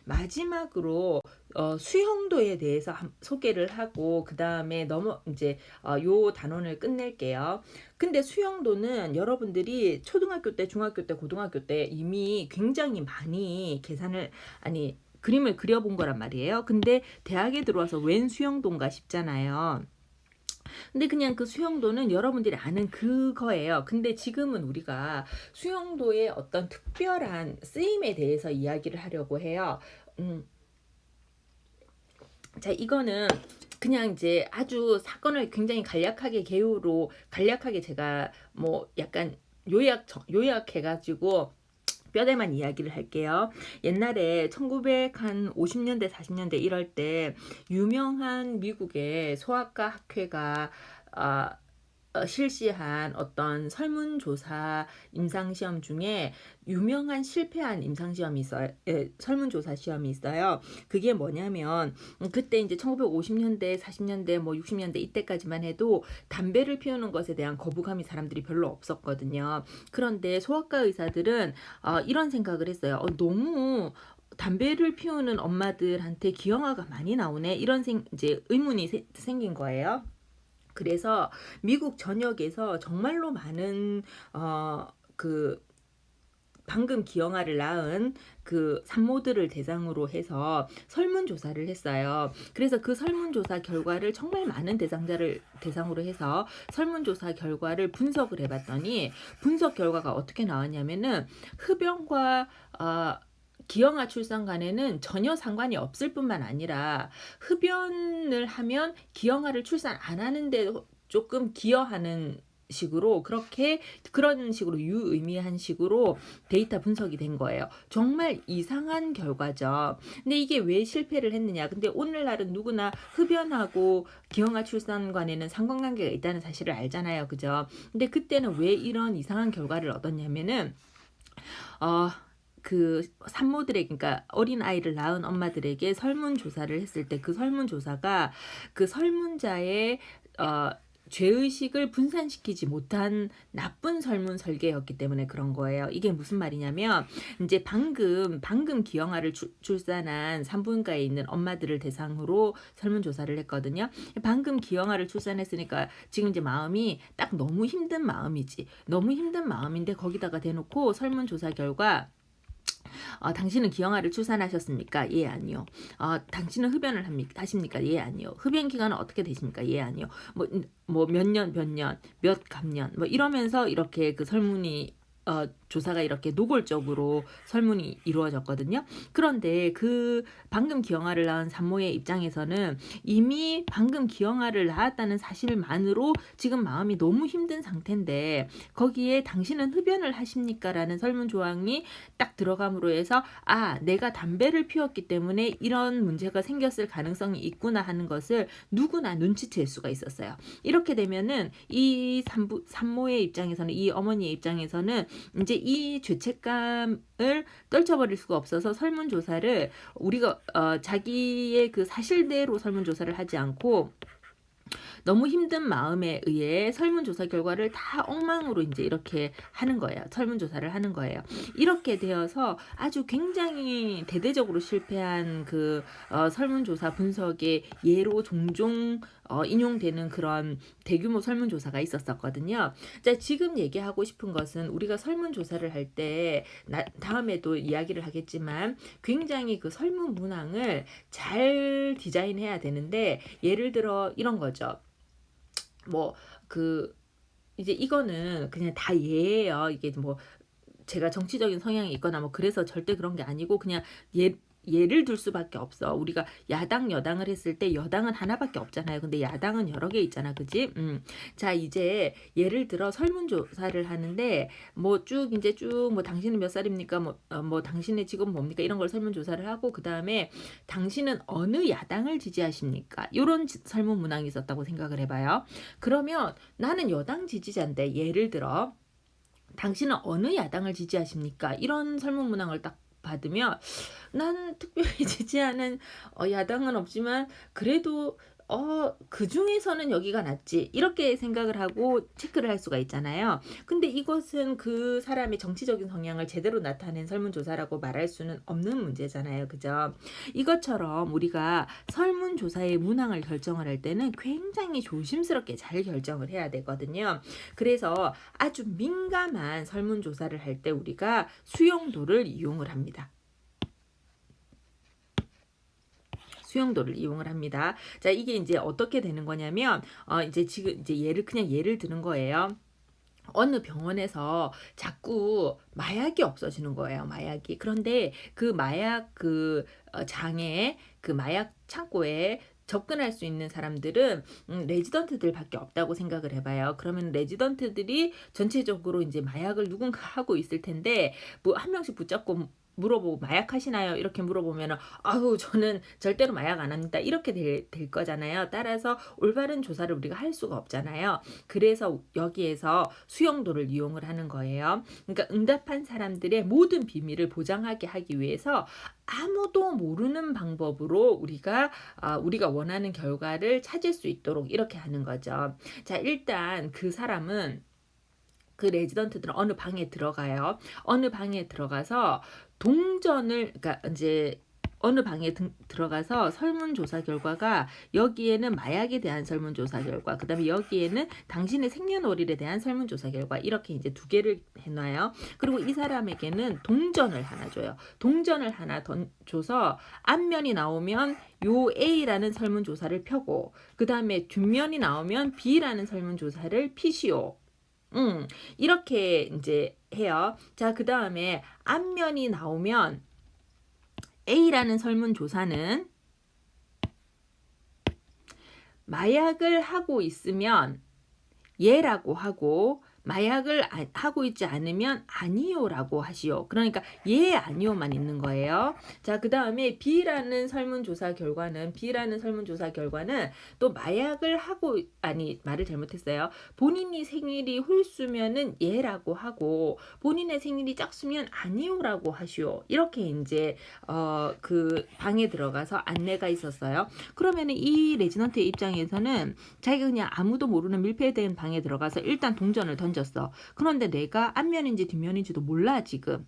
마지막으로 수용도에 대해서 소개를 하고 그 다음에 이제 요 단원을 끝낼게요. 근데 수용도는 여러분들이 초등학교 때, 중학교 때, 고등학교 때 이미 굉장히 많이 그림을 그려본 거란 말이에요. 근데 대학에 들어와서 웬 수용도인가 싶잖아요. 근데 그냥 그 수용도는 여러분들이 아는 그거예요. 근데 지금은 우리가 수용도의 어떤 특별한 쓰임에 대해서 이야기를 하려고 해요. 자, 이거는 그냥 이제 아주 사건을 굉장히 간략하게 제가 뭐 약간 요약해가지고 뼈대만 이야기를 할게요. 옛날에 1950년대 40년대 이럴 때 유명한 미국의 소아과 학회가 실시한 어떤 설문조사 임상시험 중에 유명한 실패한 임상시험이 있어요. 설문조사 시험이 있어요. 그게 뭐냐면 그때 이제 1950년대, 40년대, 뭐 60년대 이때까지만 해도 담배를 피우는 것에 대한 거부감이 사람들이 별로 없었거든요. 그런데 소아과 의사들은 이런 생각을 했어요. 너무 담배를 피우는 엄마들한테 기형아가 많이 나오네. 이런 이제 의문이 생긴 거예요. 그래서 미국 전역에서 정말로 많은 그 방금 기형아를 낳은 그 산모들을 대상으로 해서 설문조사를 했어요. 그래서 그 설문조사 결과를 정말 많은 대상자를 대상으로 해서 설문조사 결과를 분석을 해봤더니 분석 결과가 어떻게 나왔냐면은 흡연과 기형아 출산 간에는 전혀 상관이 없을 뿐만 아니라 흡연을 하면 기형아를 출산 안 하는데 조금 기여하는 식으로 그런 식으로 유의미한 식으로 데이터 분석이 된 거예요. 정말 이상한 결과죠. 근데 이게 왜 실패를 했느냐? 근데 오늘날은 누구나 흡연하고 기형아 출산 간에는 상관관계가 있다는 사실을 알잖아요. 그죠? 근데 그때는 왜 이런 이상한 결과를 얻었냐면은 그 산모들에게, 그러니까 어린 아이를 낳은 엄마들에게 설문조사를 했을 때 그 설문조사가 그 설문자의 죄의식을 분산시키지 못한 나쁜 설문 설계였기 때문에 그런 거예요. 이게 무슨 말이냐면 이제 방금 기형아를 출산한 산부인과에 있는 엄마들을 대상으로 설문조사를 했거든요. 방금 기형아를 출산했으니까 지금 이제 마음이 딱 너무 힘든 마음이지. 너무 힘든 마음인데 거기다가 대놓고 설문조사 결과 당신은 기형아를 출산하셨습니까? 예, 아니요. 당신은 흡연을 하십니까? 예, 아니요. 흡연 기간은 어떻게 되십니까? 예, 아니요. 뭐 몇 년, 몇 감년, 뭐 이러면서 이렇게 그 설문이 조사가 이렇게 노골적으로 설문이 이루어졌거든요. 그런데 그 방금 기형아를 낳은 산모의 입장에서는 이미 방금 기형아를 낳았다는 사실만으로 지금 마음이 너무 힘든 상태인데 거기에 당신은 흡연을 하십니까? 라는 설문 조항이 딱 들어감으로 해서 내가 담배를 피웠기 때문에 이런 문제가 생겼을 가능성이 있구나 하는 것을 누구나 눈치챌 수가 있었어요. 이렇게 되면은 이 산모의 입장에서는, 이 어머니의 입장에서는 이제 이 죄책감을 떨쳐버릴 수가 없어서 설문조사를 우리가 자기의 그 사실대로 설문조사를 하지 않고 너무 힘든 마음에 의해 설문조사 결과를 다 엉망으로 이제 이렇게 하는 거예요. 설문조사를 하는 거예요. 이렇게 되어서 아주 굉장히 대대적으로 실패한 그 설문조사 분석의 예로 종종 인용되는 그런 대규모 설문조사가 있었거든요. 자, 지금 얘기하고 싶은 것은 우리가 설문조사를 할 때 다음에도 이야기를 하겠지만 굉장히 그 설문 문항을 잘 디자인해야 되는데 예를 들어 이런 거죠. 이제 이거는 그냥 다 예예요. 이게 뭐 제가 정치적인 성향이 있거나 뭐 그래서 절대 그런 게 아니고 그냥 예를 들 수밖에 없어. 우리가 야당 여당을 했을 때 여당은 하나밖에 없잖아요. 근데 야당은 여러 개 있잖아. 그지? 자, 이제 예를 들어 설문조사를 하는데 뭐 당신은 몇 살입니까? 뭐 당신의 직업은 뭡니까? 이런 걸 설문조사를 하고 그다음에 당신은 어느 야당을 지지하십니까? 이런 설문 문항이 있었다고 생각을 해봐요. 그러면 나는 여당 지지자인데 예를 들어 당신은 어느 야당을 지지하십니까? 이런 설문 문항을 딱 받으면 난 특별히 지지하는 야당은 없지만 그래도 그 중에서는 여기가 낫지. 이렇게 생각을 하고 체크를 할 수가 있잖아요. 근데 이것은 그 사람의 정치적인 성향을 제대로 나타낸 설문조사라고 말할 수는 없는 문제잖아요. 그죠? 이것처럼 우리가 설문조사의 문항을 결정을 할 때는 굉장히 조심스럽게 잘 결정을 해야 되거든요. 그래서 아주 민감한 설문조사를 할 때 우리가 수용도를 이용을 합니다. 수용도를 이용을 합니다. 자, 이게 이제 어떻게 되는 거냐면, 이제 지금 이제 그냥 예를 드는 거예요. 어느 병원에서 자꾸 마약이 없어지는 거예요. 마약이. 그런데 그 마약 장에 그 마약 창고에 접근할 수 있는 사람들은 레지던트들밖에 없다고 생각을 해봐요. 그러면 레지던트들이 전체적으로 이제 마약을 누군가 하고 있을 텐데 뭐 한 명씩 붙잡고 물어보고 마약 하시나요? 이렇게 물어보면 아우 저는 절대로 마약 안 합니다. 이렇게 될 거잖아요. 따라서 올바른 조사를 우리가 할 수가 없잖아요. 그래서 여기에서 수용도를 이용을 하는 거예요. 그러니까 응답한 사람들의 모든 비밀을 보장하게 하기 위해서 아무도 모르는 방법으로 우리가 원하는 결과를 찾을 수 있도록 이렇게 하는 거죠. 자, 일단 그 사람은 그 레지던트들은 어느 방에 들어가요. 어느 방에 들어가서 그러니까 이제 어느 방에 들어가서 설문조사 결과가 여기에는 마약에 대한 설문조사 결과, 그 다음에 여기에는 당신의 생년월일에 대한 설문조사 결과 이렇게 이제 두 개를 해놔요. 그리고 이 사람에게는 동전을 하나 줘요. 동전을 하나 줘서 앞면이 나오면 요 A라는 설문조사를 펴고 그 다음에 뒷면이 나오면 B라는 설문조사를 피시오. 이렇게 이제 해요. 자, 그 다음에 앞면이 나오면 A라는 설문조사는 마약을 하고 있으면 예라고 하고 마약을 하고 있지 않으면 아니요라고 하시오. 그러니까 예 아니요만 있는 거예요. 자, 그 다음에 B라는 설문조사 결과는 또 마약을 말을 잘못했어요. 본인이 생일이 홀수면은 예라고 하고 본인의 생일이 짝수면 아니요라고 하시오. 이렇게 이제 그 방에 들어가서 안내가 있었어요. 그러면은 이 레지던트의 입장에서는 자기가 그냥 아무도 모르는 밀폐된 방에 들어가서 일단 동전을 던졌어. 그런데 내가 앞면인지 뒷면인지도 몰라 지금.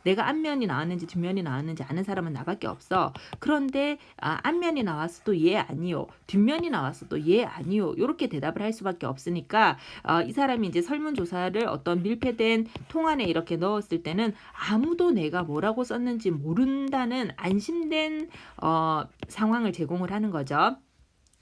내가 앞면이 나왔는지 뒷면이 나왔는지 아는 사람은 나밖에 없어. 그런데 앞면이 나왔어도 예 아니요, 뒷면이 나왔어도 예 아니요, 이렇게 대답을 할 수밖에 없으니까 이 사람이 이제 설문조사를 어떤 밀폐된 통 안에 이렇게 넣었을 때는 아무도 내가 뭐라고 썼는지 모른다는 안심된 상황을 제공을 하는 거죠.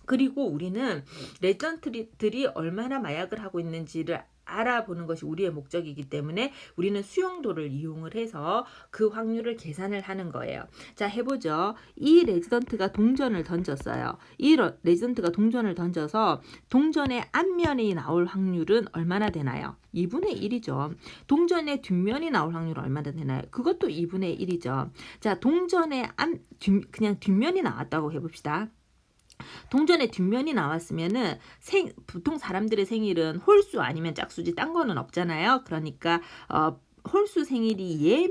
그리고 우리는 레지던트들이 얼마나 마약을 하고 있는지를 알아보는 것이 우리의 목적이기 때문에 우리는 수용도를 이용을 해서 그 확률을 계산을 하는 거예요. 자, 해보죠. 이 레지던트가 동전을 던졌어요. 이 레지던트가 동전을 던져서 동전의 앞면이 나올 확률은 얼마나 되나요? 2분의 1이죠. 동전의 뒷면이 나올 확률은 얼마나 되나요? 그것도 2분의 1이죠. 자, 동전의 그냥 뒷면이 나왔다고 해봅시다. 동전의 뒷면이 나왔으면은 보통 사람들의 생일은 홀수 아니면 짝수지 딴 거는 없잖아요. 그러니까 홀수 생일이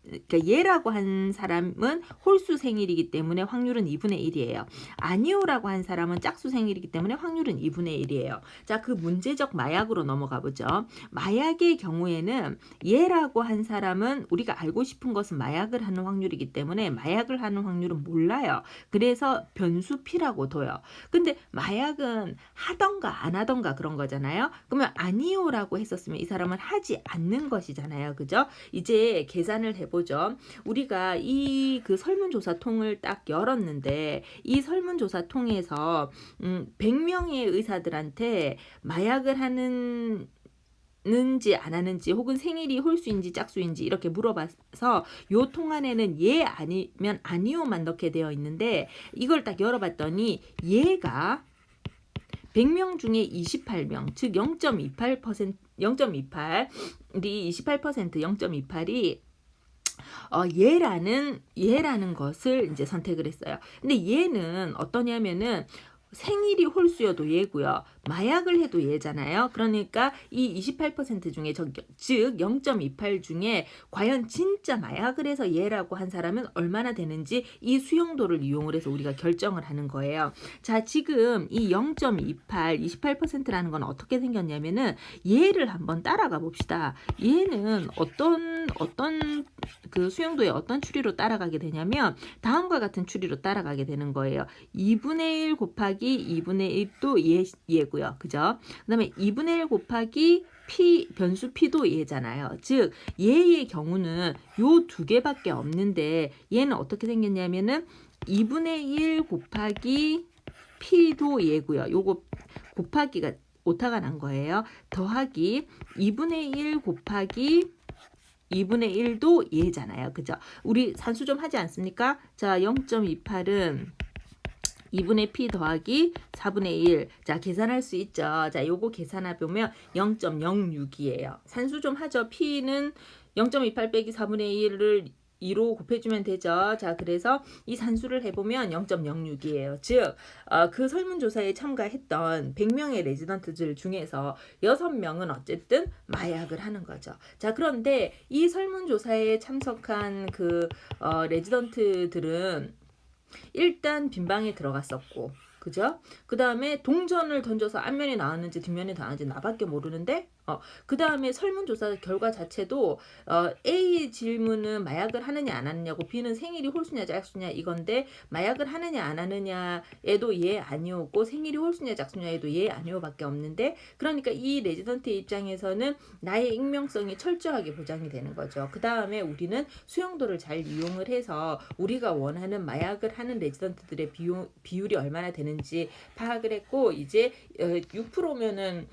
그러니까 예라고 한 사람은 홀수 생일이기 때문에 확률은 2분의 1이에요. 아니오라고 한 사람은 짝수 생일이기 때문에 확률은 2분의 1이에요. 자, 그 문제적 마약으로 넘어가 보죠. 마약의 경우에는 예라고 한 사람은 우리가 알고 싶은 것은 마약을 하는 확률이기 때문에 마약을 하는 확률은 몰라요. 그래서 변수 P라고 둬요. 근데 마약은 하던가 안 하던가 그런 거잖아요. 그러면 아니오라고 했었으면 이 사람은 하지 않는 것이잖아요. 그죠? 이제 계산을 해보죠. 우리가 그 설문조사 통을 딱 열었는데 이 설문조사 통에서 100명의 의사들한테 마약을 하는지 안 하는지 혹은 생일이 홀수인지 짝수인지 이렇게 물어봐서 요 통 안에는 예 아니면 아니오만 넣게 되어 있는데 이걸 딱 열어봤더니 예가 100명 중에 28명, 즉 0.28%, 0.28이 0.28이 예라는 것을 이제 선택을 했어요. 근데 얘는 어떠냐면은 생일이 홀수여도 예고요. 마약을 해도 예잖아요. 그러니까 이 28% 중에 즉 0.28 중에 과연 진짜 마약을 해서 예라고 한 사람은 얼마나 되는지 이 수용도를 이용을 해서 우리가 결정을 하는 거예요. 자, 지금 이 0.28, 28%라는 건 어떻게 생겼냐면은 얘를 한번 따라가 봅시다. 얘는 어떤 그 수용도의 어떤 추리로 따라가게 되냐면 다음과 같은 추리로 따라가게 되는 거예요. 2분의 1 곱하기 2분의 1도 예고요. 그죠? 그 다음에 2분의 1 곱하기 변수 p도 얘잖아요. 즉 얘의 경우는 요 두 개밖에 없는데 얘는 어떻게 생겼냐면은 2분의 1 곱하기 p도 얘고요. 요거 곱하기가 오타가 난 거예요. 더하기 2분의 1 곱하기 2분의 1도 얘잖아요. 그죠? 우리 산수 좀 하지 않습니까? 자, 0.28은 2분의 p 더하기 4분의 1. 자, 계산할 수 있죠. 자, 요거 계산해 보면 0.06이에요. 산수 좀 하죠. p는 0.28 빼기 4분의 1을 2로 곱해주면 되죠. 자, 그래서 이 산수를 해보면 0.06이에요. 즉, 그 설문조사에 참가했던 100명의 레지던트들 중에서 6명은 어쨌든 마약을 하는 거죠. 자, 그런데 이 설문조사에 참석한 그 레지던트들은 일단 빈방에 들어갔었고, 그죠? 그 다음에 동전을 던져서 앞면이 나왔는지 뒷면이 나왔는지 나밖에 모르는데, 그 다음에 설문조사 결과 자체도 A 질문은 마약을 하느냐 안 하느냐고, B는 생일이 홀수냐 짝수냐 이건데 마약을 하느냐 안 하느냐에도 예 아니오고 생일이 홀수냐 짝수냐에도 예 아니오밖에 없는데, 그러니까 이 레지던트의 입장에서는 나의 익명성이 철저하게 보장이 되는 거죠. 그 다음에 우리는 수용도를 잘 이용을 해서 우리가 원하는 마약을 하는 레지던트들의 비율이 얼마나 되는지 파악을 했고, 이제 6%면은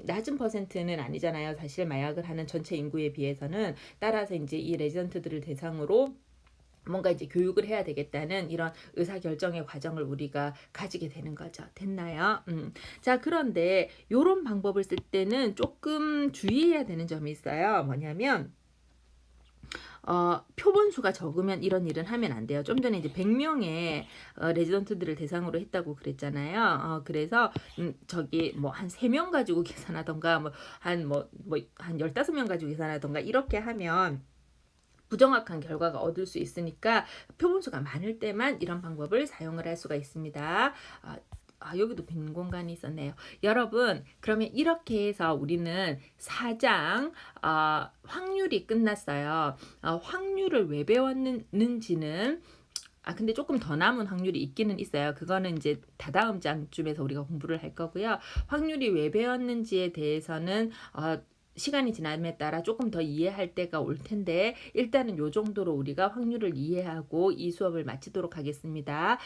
낮은 퍼센트는 아니잖아요. 사실 마약을 하는 전체 인구에 비해서는. 따라서 이제 이 레지던트들을 대상으로 뭔가 이제 교육을 해야 되겠다는 이런 의사결정의 과정을 우리가 가지게 되는 거죠. 됐나요? 자, 그런데 이런 방법을 쓸 때는 조금 주의해야 되는 점이 있어요. 뭐냐면 표본수가 적으면 이런 일은 하면 안 돼요. 좀 전에 이제 100명의 레지던트들을 대상으로 했다고 그랬잖아요. 그래서 저기 뭐 한 3명 가지고 계산하던가 한 15명 가지고 계산하던가 이렇게 하면 부정확한 결과가 얻을 수 있으니까 표본수가 많을 때만 이런 방법을 사용을 할 수가 있습니다. 여기도 빈 공간이 있었네요. 여러분, 그러면 이렇게 해서 우리는 4장 확률이 끝났어요. 확률을 왜 배웠는지는 근데 조금 더 남은 확률이 있기는 있어요. 그거는 이제 다다음 장쯤에서 우리가 공부를 할 거고요. 확률이 왜 배웠는지에 대해서는 시간이 지남에 따라 조금 더 이해할 때가 올 텐데, 일단은 요 정도로 우리가 확률을 이해하고 이 수업을 마치도록 하겠습니다.